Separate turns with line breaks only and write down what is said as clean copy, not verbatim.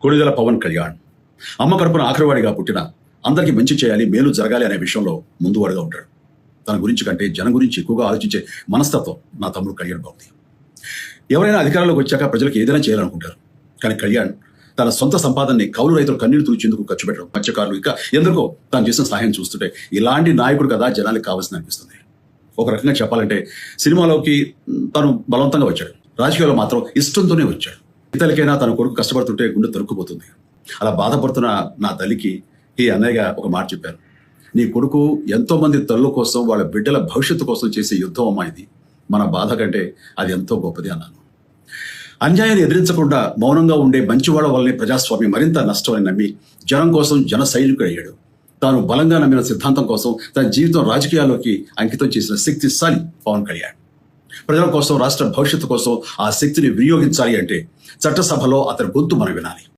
కొణిదెల పవన్ కళ్యాణ్ అమ్మ కడుపున ఆఖరివాడిగా పుట్టిన అందరికీ మంచి చేయాలి, మేలు జరగాలి అనే విషయంలో ముందువాడుగా ఉంటాడు. తన గురించి కంటే జనం గురించి ఎక్కువగా ఆలోచించే మనస్తత్వం నా తమ్ముడు కళ్యాణ్ బాగుంది. ఎవరైనా అధికారంలోకి వచ్చాక ప్రజలకు ఏదైనా చేయాలనుకుంటారు. కానీ కళ్యాణ్ తన సొంత సంపాదనని కౌలు రైతులు కన్నీళ్లు తుడిచేందుకు ఖర్చు పెట్టడం, మత్స్యకారులు ఇంకా ఎందుకో తాను చేసిన సహాయం చూస్తుంటే ఇలాంటి నాయకుడు కదా జనానికి కావాల్సింది అనిపిస్తుంది. ఒక రకంగా చెప్పాలంటే సినిమాలోకి తను బలవంతంగా వచ్చాడు, రాజకీయాల్లో మాత్రం ఇష్టంతోనే వచ్చాడు. ఇతరులకైనా తన కొడుకు కష్టపడుతుంటే గుండె తరుక్కుపోతుంది. అలా బాధపడుతున్న నా తల్లికి ఈ అన్నయ్యగా ఒక మాట చెప్పాను. నీ కొడుకు ఎంతో మంది తల్లుల కోసం, వాళ్ళ బిడ్డల భవిష్యత్తు కోసం చేసే యుద్ధం అమ్మా ఇది. మన బాధ కంటే అది ఎంతో గొప్పది అన్నాను. అన్యాయాన్ని ఎదిరించకుండా మౌనంగా ఉండే మంచివాళ్ళ వల్లనే ప్రజాస్వామ్యం మరింత నష్టమని నమ్మి జనం కోసం జన సైనికుడు అయ్యాడు. తాను బలంగా నమ్మిన సిద్ధాంతం కోసం తన జీవితం రాజకీయాల్లోకి అంకితం చేసిన శక్తిశాలి పవన్ కళ్యాణ్. ప్రజల కోసం, రాష్ట్ర భవిష్యత్తు కోసం ఆ శక్తిని వినియోగించాలి అంటే చట్టసభలో అతని గొంతు మనం వినాలి.